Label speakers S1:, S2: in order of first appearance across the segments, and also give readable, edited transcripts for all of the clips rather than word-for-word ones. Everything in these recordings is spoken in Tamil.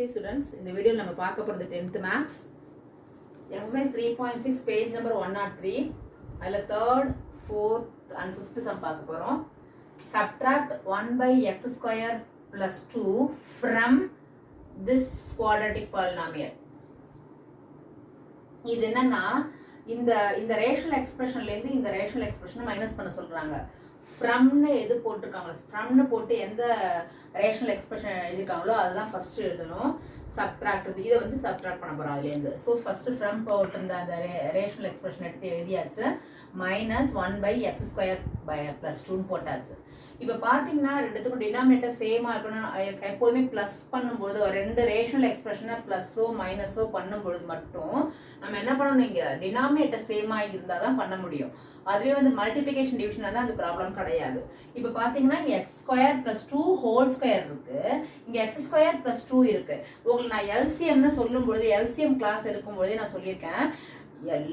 S1: Namaste students. In the video நம்ம பார்க்க போறது 10th maths exercise 3.6 page number 103 அதுல 3rd 4th and 5th sum பார்க்க போறோம். Subtract 1 by x square plus 2 from this quadratic polynomial. இது என்னன்னா இந்த ரேஷனல் எக்ஸ்பிரஷன்ல இருந்து இந்த ரேஷனல் எக்ஸ்பிரஷனை மைனஸ் பண்ண சொல்றாங்க. ஃப்ரம்னு எது போட்டிருக்காங்க, ஃப்ரம்னு போட்டு எந்த ரேஷனல் எக்ஸ்பிரஷன் எழுதிருக்காங்களோ அதுதான் ஃபர்ஸ்ட் எழுதணும். சப்ட்ராக்ட் இதை வந்து சப்ட்ராக்ட் பண்ண போறோம் அதுலேருந்து. ஸோ ஃபர்ஸ்ட் ஃப்ரம் போட்டிருந்த அந்த ரேஷனல் எக்ஸ்பிரஷன் எடுத்து எழுதியாச்சு. -1 by x square plus 2 போட்டாச்சு. இப்போ பார்த்தீங்கன்னா ரெண்டுத்துக்கும் டினாமினேட்டர் சேமாக இருக்கணும். எப்போதுமே ப்ளஸ் பண்ணும்போது ரெண்டு ரேஷனல் எக்ஸ்பிரஷனை ப்ளஸ்ஸோ மைனஸோ பண்ணும்பொழுது மட்டும் நம்ம என்ன பண்ணணும், இங்கே டினாமினேட்டர் சேமாக இருந்தால் தான் பண்ண முடியும். அதுவே வந்து மல்டிப்ளிகேஷன் டிவிஷனாக தான் அந்த ப்ராப்ளம் கிடையாது. இப்போ பார்த்தீங்கன்னா இங்கே x square plus 2 whole square இருக்கு, இங்கே x ஸ்கொயர் ப்ளஸ் 2 இருக்கு. உங்களுக்கு நான் எல்சிஎம்னு சொல்லும்பொழுது எல்சிஎம் கிளாஸ் எடுக்கும்பொழுதே நான் சொல்லியிருக்கேன்,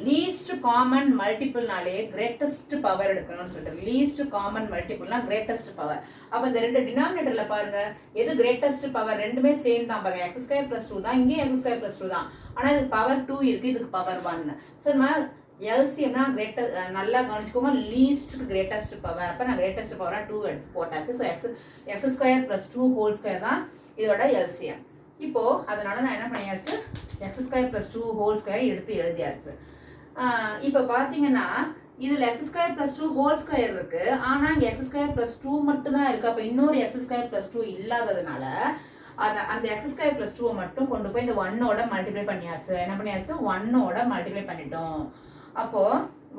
S1: லீஸ்ட் காமன் மல்டிபிள்னாலே கிரேட்டஸ்ட் பவர் எடுக்கணும்னு சொல்லிட்டு. லீஸ்ட் காமன் மல்டிபிள்னா கிரேட்டஸ்ட் பவர். அப்போ இந்த ரெண்டு டினாமினேட்டர்ல பாருங்க எது கிரேட்டஸ்ட் பவர், ரெண்டுமே சேம் தான் பாருங்க. x ஸ்கொயர் ப்ளஸ் 2 தான், இங்கேயும் x ஸ்கொயர் ப்ளஸ் 2 தான். ஆனால் இதுக்கு பவர் 2 இருக்கு, இதுக்கு பவர் 1. ஸோ நம்ம எல்சிஎம்னா கிரேட்டஸ்ட், நல்லா கவனிச்சுக்கோங்க, லீஸ்ட் கிரேட்டஸ்ட் பவர். அப்போ நான் கிரேட்டஸ்ட் பவராக 2 எடுத்து போட்டாச்சு. So X square plus 2 whole square தான் இதோட எல்சிஎம். இப்போ அதனால நான் என்ன பண்ணியாச்சு, X square plus 2 whole square எடுத்து எழுதியாச்சு. இப்போ பார்த்தீங்கன்னா இதில் X square plus 2 whole square இருக்கு, ஆனால் இங்கே எக்ஸ் ஸ்கொயர் ப்ளஸ் 2 மட்டும் தான் இருக்கு. அப்போ இன்னொரு எக்ஸ் ஸ்கொயர் ப்ளஸ் 2 இல்லாததுனால அந்த எக்ஸ் ஸ்கொயர் ப்ளஸ் 2 மட்டும் கொண்டு போய் இந்த 1ஓட மல்டிப்ளை பண்ணியாச்சு. என்ன பண்ணியாச்சு, 1ஓட மல்டிப்ளை பண்ணிட்டோம். அப்போ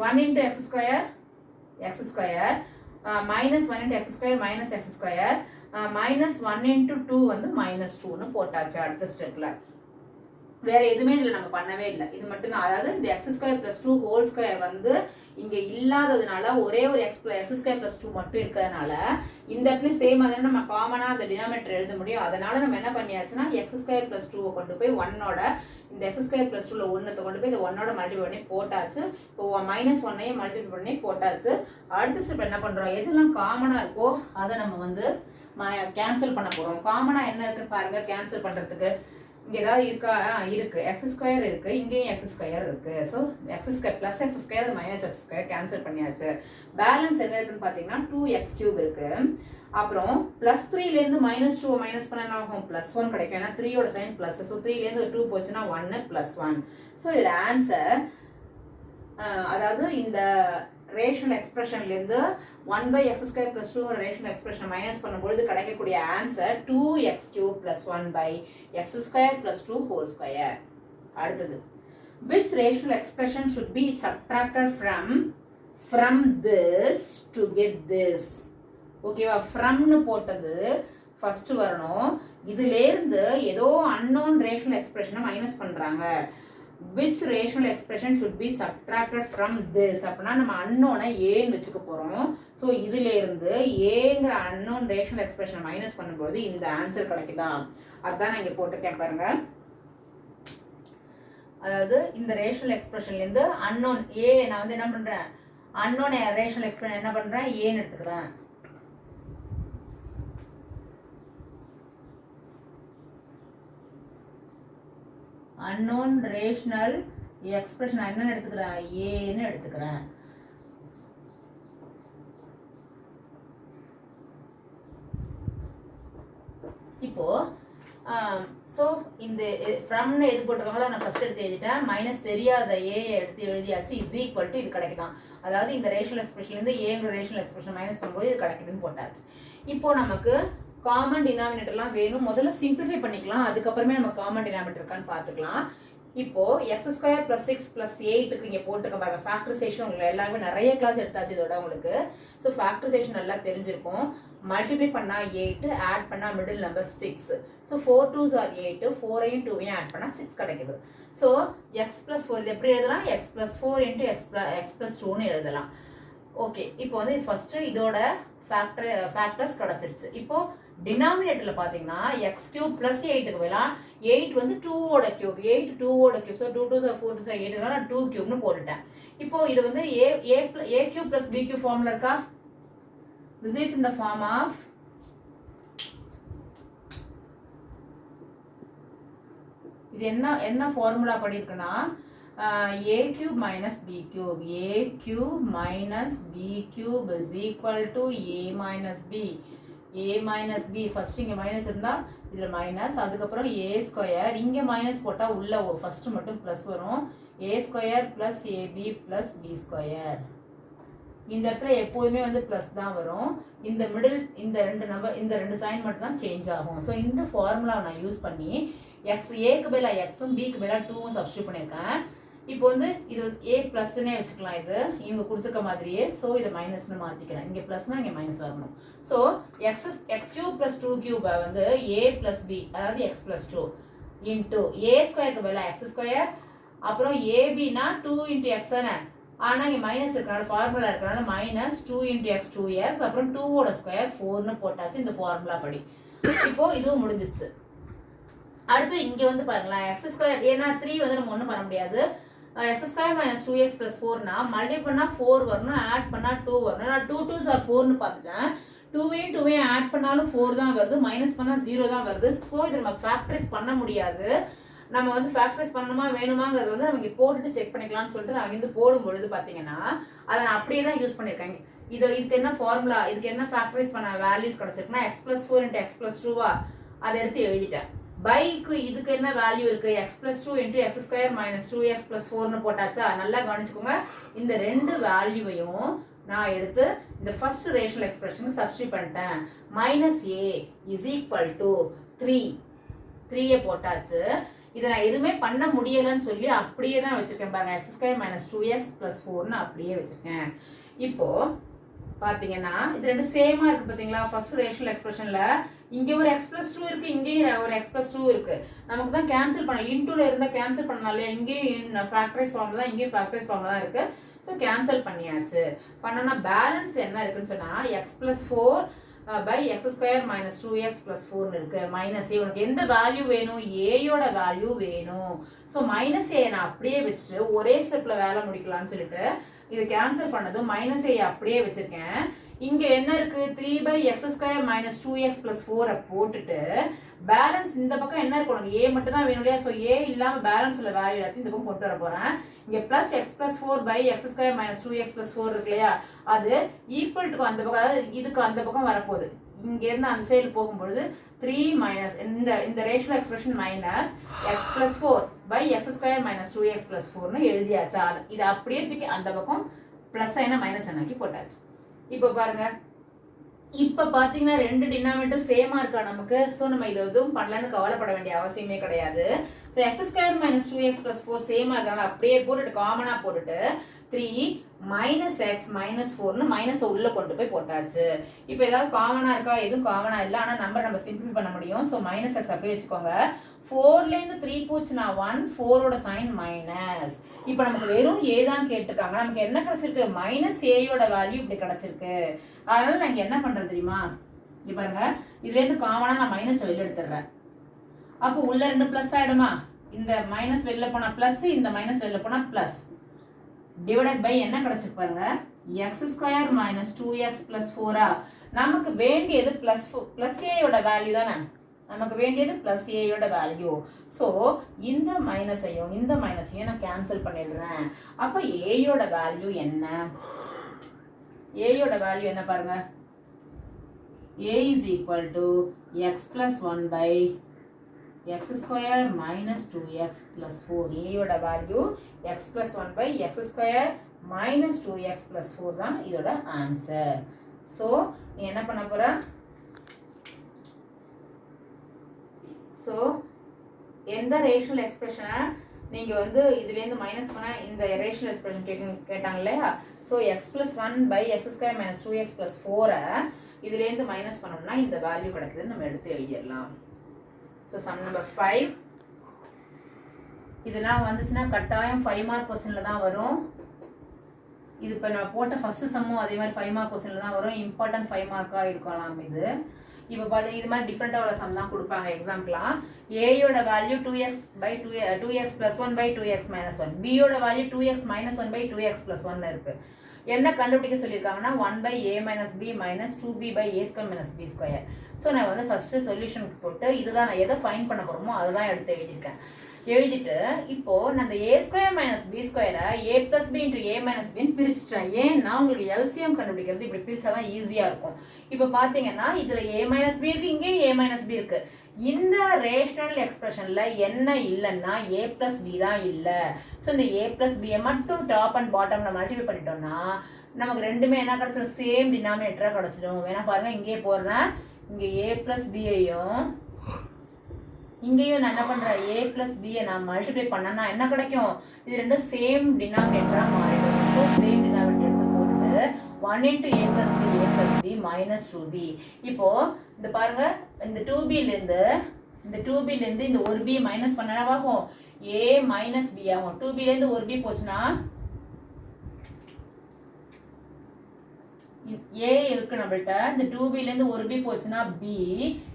S1: 1 into x square minus 1 into x square minus x square minus 1 into 2 வந்து minus 2ன்னு போட்டாச்சு. அடுத்த ஸ்டெப்ல வேற எதுவுமே இதில் நம்ம பண்ணவே இல்லை, இது மட்டும் தான். அதாவது இந்த x square plus 2 whole square வந்து இங்கே இல்லாததுனால ஒரே ஒரு எக்ஸ் ஸ்கொயர் ப்ளஸ் 2 மட்டும் இருக்கிறதுனால இந்த இடத்துல சேம் அதனால நம்ம காமனாக அந்த டினாமினேட்டர் எழுத முடியும். அதனால நம்ம என்ன பண்ணியாச்சுன்னா எக்ஸ் ஸ்கொயர் ப்ளஸ் 2 கொண்டு போய் 1ஓட இந்த எக்ஸ் ஸ்கொயர் ப்ளஸ் 2ல 1 கொண்டு போய் இந்த 1ஓட மல்டிப்ளை பண்ணி போட்டாச்சு. இப்போ -1ஐயும் மல்டிப்ளை பண்ணி போட்டாச்சு. அடுத்த ஸ்டெப் என்ன பண்ணுறோம், எதெல்லாம் காமனாக இருக்கோ அதை நம்ம வந்து கேன்சல் பண்ண போகிறோம். காமனாக என்ன இருக்குன்னு பாருங்க. கேன்சல் பண்ணுறதுக்கு இங்கே ஏதாவது இருக்கா, இருக்கு, எக்ஸ் ஸ்கொயர் இருக்கு, இங்கேயும் எக்ஸ் ஸ்கொயர் இருக்கு. So X square plus X square minus X square cancel பண்ணியாச்சு. பேலன்ஸ் என்ன இருக்குன்னு பார்த்தீங்கன்னா 2x³ இருக்கு. அப்புறம் ப்ளஸ் 3லேருந்து -2 மைனஸ் பண்ண என்ன ஆகும், +1 கிடைக்கும். ஏன்னா 3யோட சைன் ப்ளஸ். ஸோ 3லேருந்து 2 போச்சுன்னா 1 + 1. ஸோ இதில் ஆன்சர், அதாவது இந்த ரேஷனல் எக்ஸ்பிரஷன்லேருந்து 1 by x square plus 2 rational expression minus பண்ணும்பொழுது கிடைக்கக்கூடிய answer 2x³ + 1 by x square plus 2 whole square. அடுத்தது, which rational expression should be subtracted from this to get this? ஓகேவா, ஃப்ரம்னு போட்டது ஃபர்ஸ்ட் வரணும். இதுலேருந்து ஏதோ unknown ரேஷனல் எக்ஸ்பிரஷனை மைனஸ் பண்ணுறாங்க. which rational expression should be subtracted from this அப்படின்னா நம்ம அன்னோனை ஏன்னு வச்சுக்க போகிறோம். ஸோ இதிலேருந்து ஏங்கிற அன்னோன் ரேஷனல் எக்ஸ்பிரஷனை மைனஸ் பண்ணும்போது இந்த ஆன்சர் கிடைக்குதா, அதுதான் நான் இங்கே போட்டிருக்கேன் பாருங்க. அதாவது இந்த ரேஷனல் எக்ஸ்பிரஷன்லேருந்து அன்னோன் ஏ நான் வந்து என்ன பண்ணுறேன், அன்னோன் ரேஷனல் எக்ஸ்பிரஷன் என்ன பண்ணுறேன், ஏன்னு எடுத்துக்கிறேன். unknown rational expression என்ன எடுத்துக்கிறேன், ஏன்னு எடுத்துக்கிறேன். இப்போ ஸோ இந்த ஃப்ரம்னு எது போட்டிருக்காங்களோ நான் ஃபர்ஸ்ட் எடுத்து எழுதிட்டேன். மைனஸ் தெரியாத ஏ எடுத்து எழுதியாச்சு. இஸ் ஈக்குவல் டு இது கிடைக்குதான். அதாவது இந்த ரேஷனல் எக்ஸ்பிரஷன்லேருந்து ஏங்கிற ரேஷனல் எக்ஸ்பிரஷன் மைனஸ் பண்ணும்போது இது கிடைக்குதுன்னு போட்டாச்சு. இப்போ நமக்கு காமன் டினாமினேட்டர்லாம் வேணும். முதல்ல சிம்பிளிஃபை பண்ணிக்கலாம், அதுக்கப்புறமே நம்ம காமன் டினாமினேட்டர் இருக்கான்னு பார்த்துக்கலாம். இப்போ x ஸ்கொயர் + 6 + 8க்கு இங்கே போட்டுக்க பாருங்க. ஃபேக்டரைசேஷன் உங்களுக்கு எல்லாருமே நிறைய கிளாஸ் எடுத்தாச்சு இதோட உங்களுக்கு. ஸோ ஃபேக்டரைசேஷன் நல்லா தெரிஞ்சிருக்கும். மல்டிப்ளை பண்ணால் 8, ஆட் பண்ணால் middle number 6. So 4 2s are 8, 4ஐயும் 2ஐயும் ஆட் பண்ணால் 6 கிடைக்குது. ஸோ x + 4 இது எப்படி எழுதலாம், x + 4 × x + 2ன்னு எழுதலாம். ஓகே, இப்போ வந்து ஃபர்ஸ்ட் இதோட ஃபேக்டர்ஸ் கிடச்சிருச்சு. இப்போ டினாமினேட்டர்ல பார்த்தீங்கன்னா x³ + 8க்கு பதிலாக 8 வந்து 2ஓட கியூப், 8 2ஓட கியூப். ஸோ 2 2 4 2 8 நான் 2³ போட்டுட்டேன். இப்போ இது வந்து a³ + b³ ஃபார்ம்ல இருக்கா, this is in the form of இது என்ன formula படியிருக்குன்னா a cube minus b cube. a cube minus b cube is equal to a minus b. a minus b first இங்க மைனஸ் இருந்தா இதுல மைனஸ், அதுக்கப்புறம் a ஸ்கொயர், இங்க மைனஸ் போட்டா உள்ள ஃபர்ஸ்ட் மட்டும் பிளஸ் வரும், a square plus ab plus b square. இந்த இடத்துல எப்போதுமே வந்து பிளஸ் தான் வரும். இந்த மிடில் இந்த ரெண்டு சைன் மட்டும் தான் சேஞ்ச் ஆகும். ஸோ இந்த ஃபார்முலாவை நான் யூஸ் பண்ணி எக்ஸ் ஏக்கு பதிலாக எக்ஸும் பிக்கு பதிலாக 2வும் சப்ஸ்டியூட் பண்ணியிருக்கேன். இப்போ வந்து இது ஏ ப்ளஸ்ன்னே வச்சுக்கலாம், இது இவங்க கொடுத்துருக்க மாதிரியே. ஸோ இதை மைனஸ்னு மாற்றிக்கிறேன், இங்கே ப்ளஸ்னா இங்கே மைனஸ் வரணும். ஸோ எக்ஸ் கியூப் ப்ளஸ் 2 கியூபை வந்து ஏ ப்ளஸ் பி, அதாவது எக்ஸ் ப்ளஸ் 2 இன்ட்டு ஏ ஸ்கொயருக்கு பதிலாக எக்ஸ் ஸ்கொயர், அப்புறம் ஏபினா 2 இன்ட்டு எக்ஸ் தானே, ஆனால் இங்கே மைனஸ் இருக்கிறனால ஃபார்முலா இருக்கிறனால மைனஸ் 2 இன்ட்டு எக்ஸ் 2x, அப்புறம் 2வோட ஸ்கொயர் 4ன்னு போட்டாச்சு இந்த ஃபார்முலா படி. இப்போ இதுவும் முடிஞ்சிச்சு. அடுத்து இங்கே வந்து பாருங்களேன், எக்ஸ் ஸ்கொயர், ஏன்னா 3 வந்து நம்ம ஒன்றும் பண்ண முடியாது. X square minus 2x plus 4னா மல்டிப்ளை பண்ணால் 4 வரணும், ஆட் பண்ணால் 2 வரணும். நான் 2 2s are 4ன்னு பார்த்துட்டேன். 2வையும் ஆட் பண்ணாலும் 4 தான் வருது, மைனஸ் பண்ணால் 0 தான் வருது. ஸோ இதை நம்ம ஃபேக்டரைஸ் பண்ண முடியாது. நம்ம வந்து ஃபேக்டரைஸ் பண்ணணுமா வேணுமாங்கிறது வந்து நம்ம இங்கே போட்டுட்டு செக் பண்ணிக்கலாம்னு சொல்லிட்டு நான் இருந்து போடும்பொழுது பார்த்தீங்கன்னா அதை நான் அப்படியே தான் யூஸ் பண்ணியிருக்கேன். இதுக்கு என்ன ஃபார்முலா, இதுக்கு என்ன ஃபேக்டரைஸ் பண்ண வேல்யூஸ் கிடச்சிருக்குன்னா x plus 4 into x plus 2வா, அதை எடுத்து எழுதிட்டேன். பைக்கு இதுக்கு என்ன வேல்யூ இருக்குது, x plus 2 into x square minus 2x plus 4ன்னு போட்டாச்சா. நல்லா கவனிச்சுக்கோங்க, இந்த ரெண்டு வேல்யூவையும் நான் எடுத்து இந்த ஃபர்ஸ்ட் ரேஷனல் எக்ஸ்பிரஷனுக்கு சப்ஸ்டியூட் பண்ணிட்டேன். Minus a is equal to 3 போட்டாச்சு. இதை நான் எதுவுமே பண்ண முடியலைன்னு சொல்லி அப்படியே தான் வச்சுருக்கேன் பாருங்க, x square minus 2x plus 4ன்னு அப்படியே வச்சுருக்கேன். இப்போது பார்த்தீங்கன்னா இது ரெண்டு சேமாக இருக்குது பார்த்தீங்களா. ஃபர்ஸ்ட் ரேஷனல் எக்ஸ்பிரஷனில் இங்கே ஒரு எக்ஸ் ப்ளஸ் 2 இருக்குது, இங்கேயும் ஒரு எக்ஸ் ப்ளஸ் 2 இருக்குது. நமக்கு தான் கேன்சல் பண்ண இன்டூவில் இருந்தால் கேன்சல் பண்ணனாலே இங்கேயும் ஃபேக்டரைஸ் ஃபார்ம் தான், இங்கேயும் ஃபேக்டரைஸ் ஃபார்ம் தான் இருக்குது. ஸோ கேன்சல் பண்ணியாச்சு. பண்ணோன்னா பேலன்ஸ் என்ன இருக்குன்னு சொன்னால் x plus 4 by x square minus 2x plus 4ன்னு இருக்குது. மைனஸ் ஏ, உனக்கு எந்த வேல்யூ வேணும், ஏயோட வேல்யூ வேணும். ஸோ மைனஸ் ஏ நான் அப்படியே வச்சுட்டு ஒரே ஸ்டெப்பில் வேலை முடிக்கலாம்னு சொல்லிட்டு இது கேன்சல் பண்ணதும் மைனஸ் ஏ அப்படியே வச்சுருக்கேன். இங்கே என்ன இருக்குது, 3 by x square minus 2x plus 4 போட்டுட்டு பேலன்ஸ் இந்த பக்கம் என்ன இருக்கு, உனக்கு ஏ மட்டும் தான் வேணும் இல்லையா. ஸோ ஏ இல்லாமல் பேலன்ஸ் உள்ள வேல்யூ எல்லாத்தையும் இந்த பக்கம் கொண்டு வர போகிறேன். இங்கே plus x plus 4 by x square minus 2x plus 4 இருக்கு இல்லையா, அது ஈக்குவல் டு அந்த பக்கம், அதாவது இதுக்கு அந்த பக்கம் வரப்போகுது. இங்கேருந்து அந்த சைடு போகும்பொழுது 3 மைனஸ் இந்த rational expression minus x plus 4 by x square minus 2x plus 4ன்னு எழுதியாச்சா. இது அப்படியே தூக்கி அந்த பக்கம் ப்ளஸ் என்ன மைனஸ் என்னாக்கி போட்டாச்சு. இப்போ பாருங்க, இப்போ பார்த்தீங்கன்னா ரெண்டு டினாமினேட்டர் சேமாக இருக்கா நமக்கு. ஸோ நம்ம இதை எதுவும் பண்ணலன்னு கவலைப்பட வேண்டிய அவசியமே கிடையாது. So X square minus 2x plus 4 சேமாக இருக்கனால அப்படியே போட்டுட்டு காமனாக போட்டுட்டு 3 மைனஸ் எக்ஸ் மைனஸ் 4ன்னு மைனஸை உள்ளே கொண்டு போய் போட்டாச்சு. இப்போ ஏதாவது காமனாக இருக்கா, எதுவும் காமனாக இல்லை, ஆனால் நம்ம சிம்பிள் பண்ண முடியும். ஸோ மைனஸ் எக்ஸ் அப்படியே வச்சுக்கோங்க. 4லேருந்து 3 போச்சுன்னா 1, 4ஓட சைன் மைனஸ். இப்போ நமக்கு வெறும் ஏ தான் கேட்டிருக்காங்க. நமக்கு என்ன கிடைச்சிருக்கு, மைனஸ் ஏயோட வேல்யூ இப்படி கிடைச்சிருக்கு. அதனால நான் இங்கே என்ன பண்ணுறேன் தெரியுமா, இங்கே பாருங்க, இதுலேருந்து காமனாக நான் மைனஸ் வெளில எடுத்துடுறேன். அப்போ உள்ள 2 ப்ளஸ் ஆகிடுமா, இந்த மைனஸ் வெளில போனால் ப்ளஸ், இந்த மைனஸ் வெளில போனால் ப்ளஸ், டிவைடட் பை என்ன கிடைச்சிருக்கு பாருங்க, x square minus 2x plus 4ஆ. நமக்கு வேண்டியது ப்ளஸ் ஏயோட வேல்யூ தானே, நமக்கு வேண்டியது பிளஸ் ஏயோட வேல்யூ. ஸோ இந்த மைனஸையும் நான் கேன்சல் பண்ணிடுறேன். அப்போ ஏயோட வேல்யூ என்ன, ஏயோட வேல்யூ என்ன பாருங்க, a is equal to x plus 1 by x square minus 2x plus 4. ஏயோட value x plus 1 by x square minus 2x plus 4 தான் இதோட ஆன்சர். ஸோ நீ என்ன பண்ண போற, ஸோ எந்த ரேஷனல் எக்ஸ்பிரஷனை நீங்கள் வந்து இதுலேருந்து மைனஸ் பண்ணால் இந்த ரேஷனல் எக்ஸ்பிரஷன் கேட்டாங்க இல்லையா. So x plus 1 by x square minus 2x plus 4 இதுலேருந்து மைனஸ் பண்ணோம்னா இந்த வேல்யூ கிடைக்குதுன்னு நம்ம எடுத்து எழுதிடலாம். ஸோ சம் நம்பர் 5 இதெல்லாம் வந்துச்சுன்னா கட்டாயம் 5 மார்க் கொஸ்டினில் தான் வரும். இது இப்போ நான் போட்ட ஃபஸ்ட்டு சம்மும் அதே மாதிரி 5 மார்க் கொஸ்டினில் தான் வரும். இம்பார்ட்டன்ட் 5 மார்க்காக இருக்கலாம் இது. இப்போ பார்த்து இது மாதிரி டிஃப்ரெண்ட்டாக உள்ள சம் தான் கொடுப்பாங்க எக்ஸாம்பிளாக. ஏயோட value 2x plus 1 by 2x minus 1, பியோட value 2x minus 1 by 2x plus 1 இருக்குது. என்ன கண்டுபிடிக்க சொல்லியிருக்காங்கன்னா 1 by a minus b minus 2b by a square minus b square. So நான் வந்து ஃபஸ்ட்டு சொல்யூஷனுக்கு போட்டு இதுதான் நான் எதை ஃபைன் பண்ண போகிறோமோ அதை தான் எடுத்து எழுதியிருக்கேன். எழுதிட்டு இப்போ நான் அந்த a ஸ்கொயர் மைனஸ் b ஸ்கொயரை a plus b into a minus bன்னு பிரிச்சுட்டேன். ஏன்னா உங்களுக்கு எல்சிஎம் கண்டுபிடிக்கிறது இப்படி பிரிச்சாதான் ஈஸியாக இருக்கும். இப்போ பார்த்தீங்கன்னா இதில் a minus b இருக்கு, இங்கேயும் a minus b இருக்கு. இந்த ரேஷனல் எக்ஸ்பிரஷன்ல என்ன இல்லைன்னா a plus b தான் இல்லை. ஸோ இந்த a plus b மட்டும் டாப் அண்ட் பாட்டம்ல மல்டிப்ளை பண்ணிட்டோம்னா நமக்கு ரெண்டுமே என்ன கிடைச்சிடும், சேம் டினாமினேட்டராக கிடைச்சிடும். வேணா பாருங்க, இங்கே போடுறேன், இங்கே a plus b ஐயும் இங்கேயும் நான் என்ன பண்றேன், a plus b நான் மல்டிப்ளை பண்ணனா என்ன கிடைக்கும், இது ரெண்டும் சேம் டினாமினேட்டரா மாறிடும். ஸோ சேம் டினாமினேட்டர் எடுத்து போட்டுட்டு 1 into a plus b minus 2b. இப்போ இந்த பாருங்க, இந்த 2b இருந்து இந்த ஒரு b மைனஸ் பண்ணனா ஆகும் a minus b ஆகும். 2b இருந்து ஒரு b போச்சுன்னா a இருக்கு நம்மள்ட்ட, இந்த 2b இருந்து ஒரு b போச்சுன்னா b,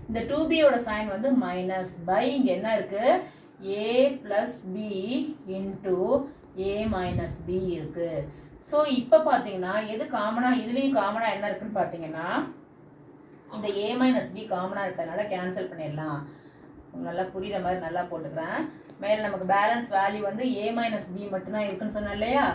S1: இந்த 2b யோட சைன் வந்து மைனஸ் பை இங்க என்ன இருக்கு a plus b into a minus b இருக்கு. ஸோ இப்போ பார்த்தீங்கன்னா எது காமனா, இதுலேயும் காமனா என்ன இருக்குன்னு பார்த்தீங்கன்னா இந்த a minus b காமனா இருக்கிறதுனால கேன்சல் பண்ணிடலாம். நல்லா புரியுற மாதிரி நல்லா போட்டுக்கிறேன். மேலே நமக்கு பேலன்ஸ் வேல்யூ வந்து a minus b மட்டும்தான் இருக்குன்னு சொன்னேன் இல்லையா.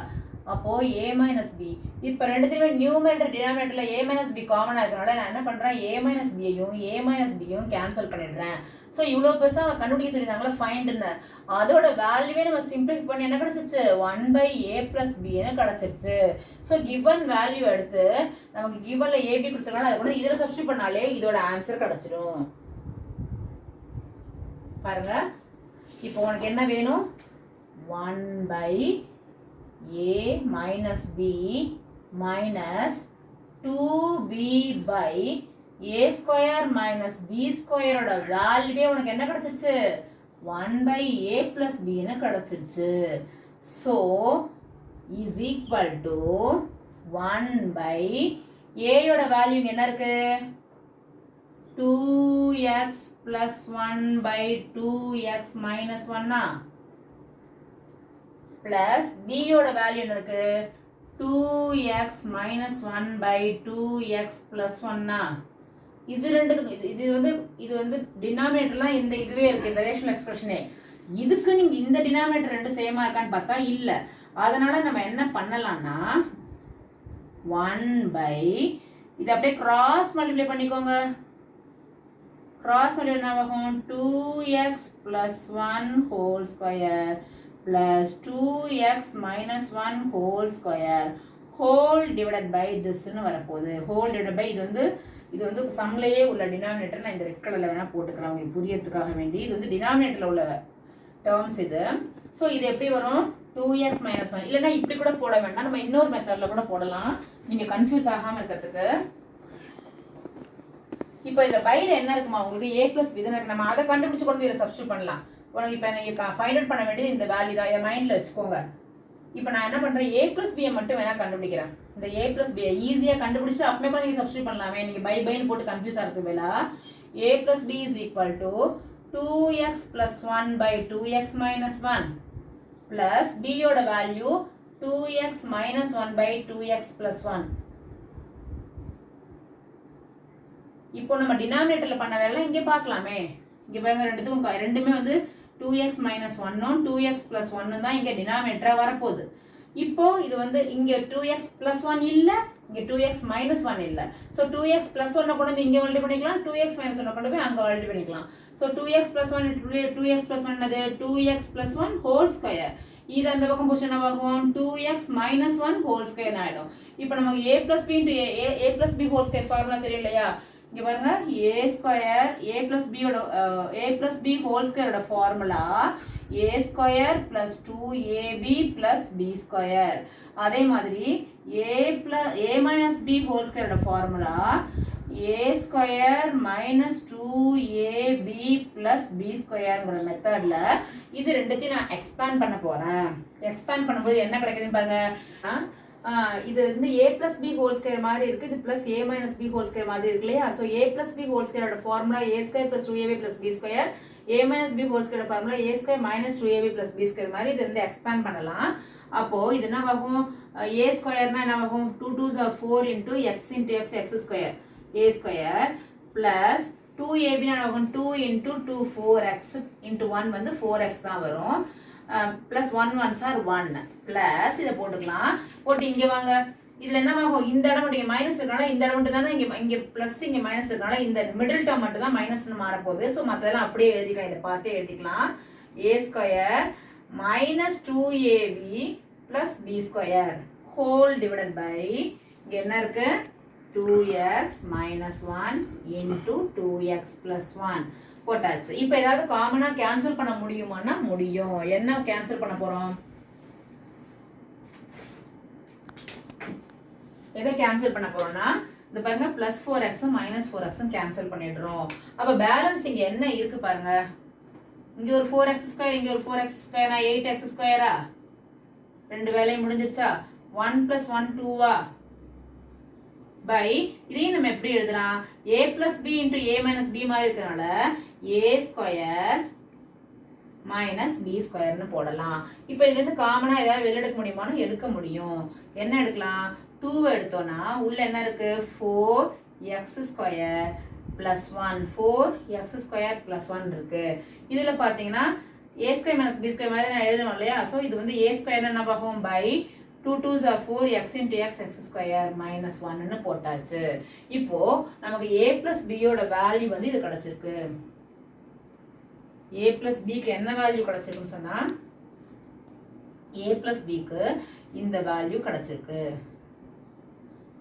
S1: அப்போ a minus b இப்போ ரெண்டுத்துலையுமே நியூமரேட்டர் டினாமினேட்டர்ல a minus b காமனாக இருக்கிறனால நான் என்ன பண்ணுறேன், a minus b-யும் a minus b-யும் கேன்சல் பண்ணிடுறேன். ஸோ இவ்வளோ பெருசாக அவன் கண்டுபிடிக்க சொல்லியிருந்தாங்களா ஃபைண்டுன்னு, அதோட வேல்யூவே நம்ம சிம்பிளிஃபை பண்ணி என்ன கிடச்சிருச்சு, 1 by a plus b-ன்னு கிடச்சிருச்சு. ஸோ கிவன் வேல்யூ எடுத்து நமக்கு கிவன்ல ab கொடுத்தனால அதை கூட இதில் சப்ஸ்டியூட் பண்ணாலே இதோட ஆன்சர் கிடச்சிடும். பாருங்க, இப்போ உனக்கு என்ன வேணும், 1 by a minus b minus 2b by a square minus b square ஓட வேல்யூவே உனக்கு என்ன கிடைச்சிருச்சு, 1 by a plus b ன்னு கிடைச்சிருச்சு. so is equal to 1 by a யோட வேல்யூ என்ன இருக்கு, 2x plus 1 by 2x minus 1 plus b யோட வேல்யூ என்ன இருக்கு, 2x minus 1 by 2x plus 1 இது ரெண்டுத்துக்கு இது வந்து டினாமினேட்டர்லாம் இந்த இதுவே இருக்கு, இந்த ரேஷனல் எக்ஸ்பிரஷனே. இதுக்கு நீங்க இந்த டினாமினேட்டர் ரெண்டு சேமா இருக்கான்னு பார்த்தா இல்ல. அதனால நம்ம என்ன பண்ணலாம்னா 1 by இது அப்படியே கிராஸ் மல்டிப்ளை பண்ணிக்கோங்க. கிராஸ் மல்டிப்ளை என்ன ஆகும், 2x plus 1 whole square plus 2x minus 1 whole square whole divided by this ன்னு வரப்போகுது. whole divided by இது வந்து சம்லையே உள்ள டினாமினேட்டர். நான் இந்த ரெட் கலர்ல வேணா போட்டுக்கிறேன் உங்களுக்கு புரியறதுக்காக வேண்டி. இது வந்து டினாமினேட்டர்ல உள்ள டேர்ம்ஸ் இது. ஸோ இது எப்படி வரும், 2x minus 1, இல்லைன்னா இப்படி கூட போட வேண்டாம், நம்ம இன்னொரு மெத்தட்ல கூட போடலாம் நீங்க கன்ஃபியூஸ் ஆகாம இருக்கிறதுக்கு. இப்போ இதுல பைல என்ன இருக்குமா உங்களுக்கு, a plus b இருக்கு, நம்ம அதை கண்டுபிடிச்சு கொண்டு இதை சப்ஸ்டியூட் பண்ணலாம். உனக்கு இப்போ நீங்க ஃபைண்ட் அவுட் பண்ண வேண்டியது இந்த வேல்யூ தான், இதை மைண்ட்ல வச்சுக்கோங்க. இப்போ நான் என்ன பண்றேன், a plus b மட்டும் வேணா கண்டுபிடிக்கிறேன். இந்த a plus b ஈஸியா கண்டுபிடிச்சு அப்பவே கூட நீங்க சப்ஸ்டியூட் பண்ணலாமே, நீங்க பைன்னு போட்டு கன்ஃபியூஸ் ஆகிறதுக்கு பதிலா a plus b is equal to 2x plus 1 by 2x minus 1 plus b யோட value 2x minus 1 by 2x plus 1. இப்போ நம்ம டினாமினேட்டர்ல பண்ண வேலை இங்கே பார்க்கலாமே. இங்க பாருங்க, ரெண்டுமே வந்து 2x minus 1 2x plus 1 தான் இங்க டினாமினேட்டரா வரப்போகுது. இப்போ இது வந்து இங்க 2x plus 1 இல்ல, இங்க 2x minus 1 இல்ல. ஸோ 2x plus 1 கொண்டு வந்து இங்க மல்டிப்ளை பண்ணிக்கலாம், 2x minus 1 கொண்டு போய் அங்க மல்டிப்ளை பண்ணிக்கலாம். So 2x plus 1 2x plus 1 என்னது, 2x plus 1 whole square. இது அந்த பக்கம் போச்சு என்னவாகும், 2x minus 1 whole square ஆயிடும். இப்போ நமக்கு a plus b into a plus b whole square formula தெரியும் இல்லையா. இங்க பாருங்க, a square a plus b ஓட a plus b whole square ஓட formula a square plus 2ab plus b square. அதே மாதிரி a minus b whole square ஓட formula a square minus 2ab plus b squareங்கிற மெத்தட்ல இது ரெண்டுத்தையும் நான் எக்ஸ்பேண்ட் பண்ண போறேன். எக்ஸ்பேண்ட் பண்ணும்போது என்ன கிடைக்குதுன்னு பாருங்க, இது வந்து a plus b whole square மாதிரி இருக்கு, இது plus a minus b whole square மாதிரி இருக்கு இல்லையா. So a plus b whole square ஓட formula a square plus 2ab plus b square, a minus b whole square formula a square minus 2ab plus b square மாதிரி இது வந்து எக்ஸ்பேண்ட் பண்ணலாம். அப்போ இது என்ன ஆகும், a ஸ்கொயர்னா என்ன ஆகும் 2 2s are 4 into x into x x square a square plus 2ab என்ன ஆகும் 2 into 2 4x into 1 வந்து 4x தான் வரும் plus 1 1s are 1 plus இதை போட்டுக்கலாம் போட்டு இங்கே வாங்க இதுல என்ன ஆகும் இந்த இடம் மட்டும் மைனஸ் இருக்கனால இந்த இடம் மட்டும் தான் இங்க பிளஸ் இங்க மைனஸ் இருக்கனால இந்த மிடில் டேர்ம் மட்டும் தான் மைனஸ்னு மாற போகுது ஸோ மற்றதெல்லாம் அப்படியே எழுதிக்கலாம் இதை பார்த்து எழுதிக்கலாம் a square minus 2ab plus b square whole divided by இங்க என்ன இருக்கு 2x minus 1 into 2x plus 1 போட்டாச்சு இப்போ ஏதாவது காமனா கேன்சல் பண்ண முடியுமானா முடியும் என்ன கேன்சல் பண்ண போறோம் எதை கேன்சல் பண்ண போறோம்னா இந்த பாருங்க plus 4x minus 4x cancel பண்ணிடுறோம் அப்ப பேலன்ஸ் இங்க என்ன இருக்கு பாருங்க இங்க ஒரு 4x ஸ்கொயர் இங்க ஒரு 4x ஸ்கொயர் 8x ஸ்கொயரா ரெண்டு வேலையும் முடிஞ்சிச்சா 1 plus 1 2 by இதையும் நம்ம எப்படி எழுதலாம் a plus b into a minus b மாதிரி இருக்கனால a ஸ்கொயர் minus b ஸ்கொயர்னு போடலாம் இப்போ இதுல இருந்து காமனா ஏதாவது வெளிய எடுக்க முடியுமான்னு எடுக்க முடியும் என்ன எடுக்கலாம் 2 எடுத்தோம்னா உள்ள என்ன இருக்கு 4x square plus 1 4x square plus 1 இருக்கு இதுல பாத்தீங்கன்னா a square minus b square மாதிரி நான் எழுதணும் இல்லையா சோ இது வந்து a ஸ்கொயர் என்ன பாப்போம் by 2 2s are 4x into x x square minus 1 ன்னு போட்டாச்சு இப்போ நமக்கு a plus b யோட வேல்யூ வந்து இது கிடைச்சிருக்கு a plus b க்கு என்ன வேல்யூ கிடைச்சிருக்குன்னு சொன்னா a plus b க்கு இந்த வேல்யூ கிடைச்சிருக்கு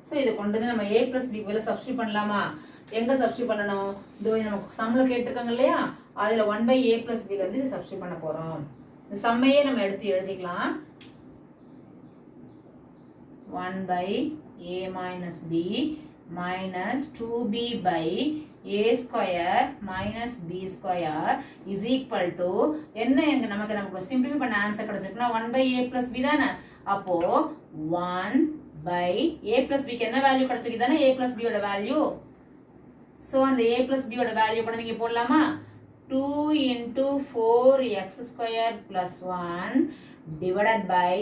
S1: சோ இத கொண்டு வந்து நம்ம a plus b க்கு வேல சப்ஸ்டிட்யூட் பண்ணலாமா எங்க சப்ஸ்டிட்யூட் பண்ணனும் இதோ நமக்கு சம்ல கேட்டிருக்காங்க இல்லையா அதுல 1 by a plus b ல வந்து இத சப்ஸ்டிட்யூட் பண்ண போறோம் இந்த சம்மையே நம்ம எடுத்து எழுதிக்கலாம் 1 by a minus b minus 2b by a square minus b square is equal to என்ன எங்க நமக்கு சிம்பிளிஃபை பண்ண answer கிடைச்சிருக்குனா 1 by a plus b தானே அப்போ 1 by a plus b க்கு என்ன வேல்யூ கிடைச்சிருக்கு தானே a plus b யோட வேல்யூ சோ அந்த a plus b யோட வேல்யூ கூட நீங்க போடலாமா 2 into 4x square plus 1 divided by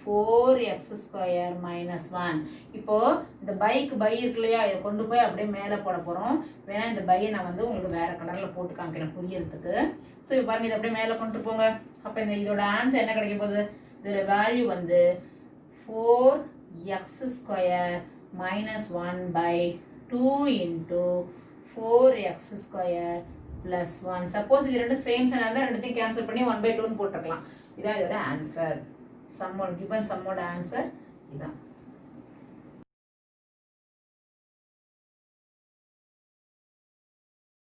S1: 4x square minus 1 இப்போ இந்த பைக்கு பை இருக்கு இல்லையா இதை கொண்டு போய் அப்படியே மேலே போட போறோம் வேணா இந்த பையை நான் வந்து உங்களுக்கு வேற கலர்ல போட்டு காமிக்கிறேன் புரியறதுக்கு ஸோ இப்போ பாருங்க இதை அப்படியே மேலே கொண்டு போங்க அப்போ இந்த இதோட ஆன்சர் என்ன கிடைக்க போகுது இதோட வேல்யூ வந்து 4x square minus 1 by 2 into 4x square plus 1 suppose இது ரெண்டு சேம் சைனா இருந்தா ரெண்டுத்தையும் கேன்சல் பண்ணி 1 by 2 ன்னு போட்டுக்கலாம் இதான் இதோட ஆன்சர் சம்மோட given சம்மோட ஆன்சர் இதான்